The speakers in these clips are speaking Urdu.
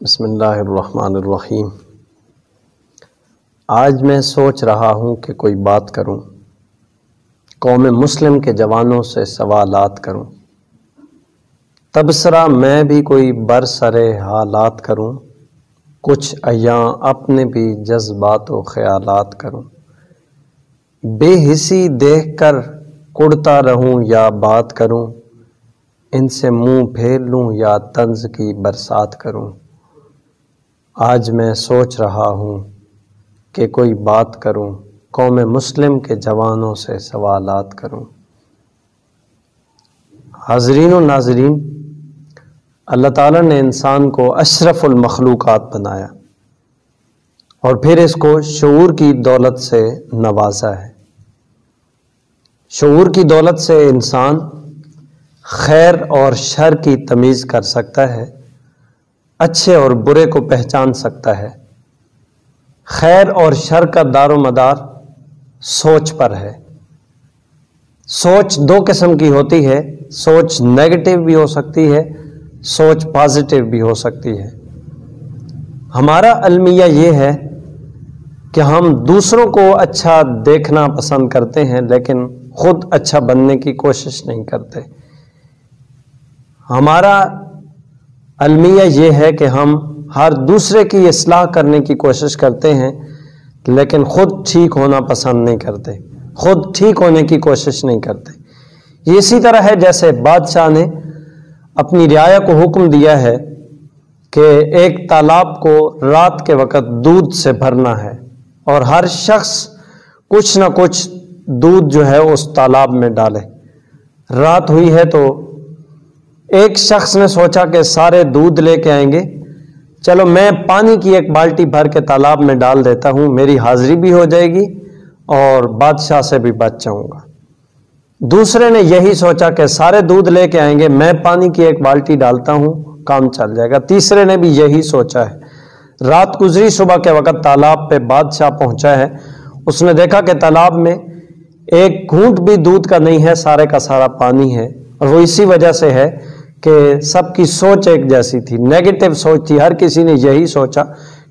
بسم اللہ الرحمن الرحیم۔ آج میں سوچ رہا ہوں کہ کوئی بات کروں، قوم مسلم کے جوانوں سے سوالات کروں، تبصرہ میں بھی کوئی برسر حالات کروں، کچھ ایاں اپنے بھی جذبات و خیالات کروں، بے حسی دیکھ کر کڑتا رہوں یا بات کروں، ان سے منہ پھیر لوں یا طنز کی برسات کروں۔ آج میں سوچ رہا ہوں کہ کوئی بات کروں، قوم مسلم کے جوانوں سے سوالات کروں۔ حاضرین و ناظرین، اللہ تعالیٰ نے انسان کو اشرف المخلوقات بنایا اور پھر اس کو شعور کی دولت سے نوازا ہے۔ شعور کی دولت سے انسان خیر اور شر کی تمیز کر سکتا ہے، اچھے اور برے کو پہچان سکتا ہے۔ خیر اور شر کا دار و مدار سوچ پر ہے۔ سوچ دو قسم کی ہوتی ہے، سوچ نیگیٹو بھی ہو سکتی ہے، سوچ پازیٹو بھی ہو سکتی ہے۔ ہمارا المیہ یہ ہے کہ ہم دوسروں کو اچھا دیکھنا پسند کرتے ہیں لیکن خود اچھا بننے کی کوشش نہیں کرتے۔ ہمارا المیہ یہ ہے کہ ہم ہر دوسرے کی اصلاح کرنے کی کوشش کرتے ہیں لیکن خود ٹھیک ہونا پسند نہیں کرتے، خود ٹھیک ہونے کی کوشش نہیں کرتے۔ یہ اسی طرح ہے جیسے بادشاہ نے اپنی رعایا کو حکم دیا ہے کہ ایک تالاب کو رات کے وقت دودھ سے بھرنا ہے اور ہر شخص کچھ نہ کچھ دودھ جو ہے اس تالاب میں ڈالے۔ رات ہوئی ہے تو ایک شخص نے سوچا کہ سارے دودھ لے کے آئیں گے، چلو میں پانی کی ایک بالٹی بھر کے تالاب میں ڈال دیتا ہوں، میری حاضری بھی ہو جائے گی اور بادشاہ سے بھی بچ جاؤں گا۔ دوسرے نے یہی سوچا کہ سارے دودھ لے کے آئیں گے، میں پانی کی ایک بالٹی ڈالتا ہوں، کام چل جائے گا۔ تیسرے نے بھی یہی سوچا ہے۔ رات گزری، صبح کے وقت تالاب پہ بادشاہ پہنچا ہے۔ اس نے دیکھا کہ تالاب میں ایک گھونٹ بھی دودھ کا نہیں ہے، سارے کا سارا پانی ہے، اور وہ اسی وجہ سے ہے کہ سب کی سوچ ایک جیسی تھی، نیگیٹو سوچ تھی۔ ہر کسی نے یہی سوچا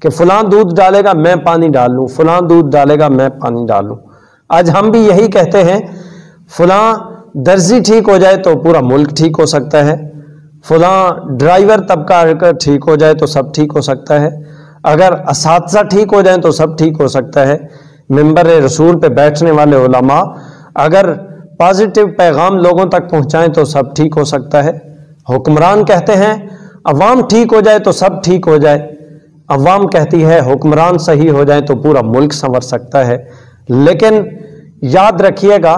کہ فلاں دودھ ڈالے گا میں پانی ڈال لوں، فلاں دودھ ڈالے گا میں پانی ڈال لوں۔ آج ہم بھی یہی کہتے ہیں، فلاں درزی ٹھیک ہو جائے تو پورا ملک ٹھیک ہو سکتا ہے، فلاں ڈرائیور طبقہ ٹھیک ہو جائے تو سب ٹھیک ہو سکتا ہے، اگر اساتذہ ٹھیک ہو جائیں تو سب ٹھیک ہو سکتا ہے، ممبر رسول پہ بیٹھنے والے علماء اگر پازیٹیو پیغام لوگوں تک پہنچائیں تو سب ٹھیک ہو سکتا ہے۔ حکمران کہتے ہیں عوام ٹھیک ہو جائے تو سب ٹھیک ہو جائے، عوام کہتی ہے حکمران صحیح ہو جائے تو پورا ملک سنور سکتا ہے۔ لیکن یاد رکھیے گا،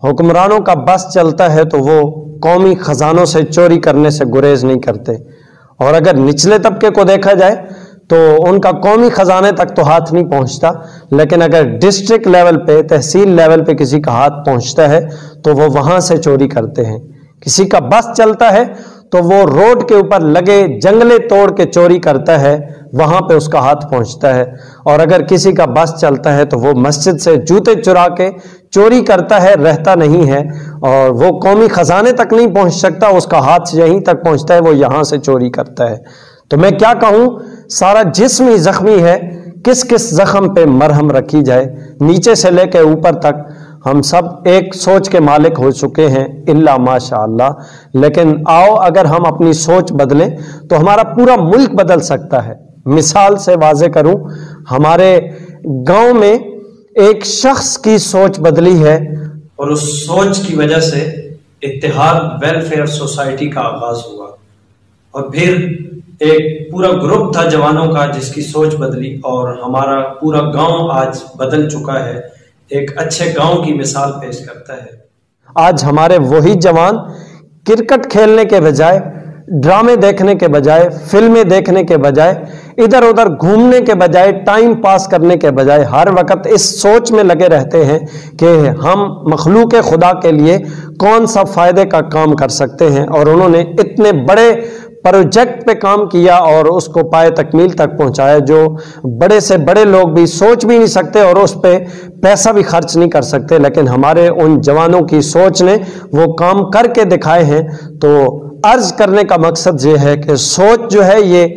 حکمرانوں کا بس چلتا ہے تو وہ قومی خزانوں سے چوری کرنے سے گریز نہیں کرتے، اور اگر نچلے طبقے کو دیکھا جائے تو ان کا قومی خزانے تک تو ہاتھ نہیں پہنچتا، لیکن اگر ڈسٹرکٹ لیول پہ، تحصیل لیول پہ کسی کا ہاتھ پہنچتا ہے تو وہ وہاں سے چوری کرتے ہیں۔ کسی کا بس چلتا ہے تو وہ روڈ کے اوپر لگے جنگلے توڑ کے چوری کرتا ہے، وہاں پہ اس کا ہاتھ پہنچتا ہے، اور اگر کسی کا بس چلتا ہے تو وہ مسجد سے جوتے چرا کے چوری کرتا ہے، رہتا نہیں ہے، اور وہ قومی خزانے تک نہیں پہنچ سکتا، اس کا ہاتھ یہیں تک پہنچتا ہے، وہ یہاں سے چوری کرتا ہے۔ تو میں کیا کہوں، سارا جسم ہی زخمی ہے، کس کس زخم پہ مرہم رکھی جائے؟ نیچے سے لے کے اوپر تک ہم سب ایک سوچ کے مالک ہو چکے ہیں الا ماشاء اللہ، لیکن آؤ اگر ہم اپنی سوچ بدلیں تو ہمارا پورا ملک بدل سکتا ہے۔ مثال سے واضح کروں، ہمارے گاؤں میں ایک شخص کی سوچ بدلی ہے اور اس سوچ کی وجہ سے اتحاد ویلفیئر سوسائٹی کا آغاز ہوا، اور پھر ایک پورا گروپ تھا جوانوں کا جس کی سوچ بدلی، اور ہمارا پورا گاؤں آج بدل چکا ہے، ایک اچھے گاؤں کی مثال پیش کرتا ہے۔ آج ہمارے وہی جوان کرکٹ کھیلنے کے بجائے، ڈرامے دیکھنے کے بجائے، فلمیں دیکھنے کے بجائے، ادھر ادھر گھومنے کے بجائے، ٹائم پاس کرنے کے بجائے ہر وقت اس سوچ میں لگے رہتے ہیں کہ ہم مخلوق خدا کے لیے کون سا فائدے کا کام کر سکتے ہیں، اور انہوں نے اتنے بڑے پروجیکٹ پہ کام کیا اور اس کو پائے تکمیل تک پہنچایا جو بڑے سے بڑے لوگ بھی سوچ بھی نہیں سکتے اور اس پہ پیسہ بھی خرچ نہیں کر سکتے، لیکن ہمارے ان جوانوں کی سوچ نے وہ کام کر کے دکھائے ہیں۔ تو عرض کرنے کا مقصد یہ ہے کہ سوچ جو ہے یہ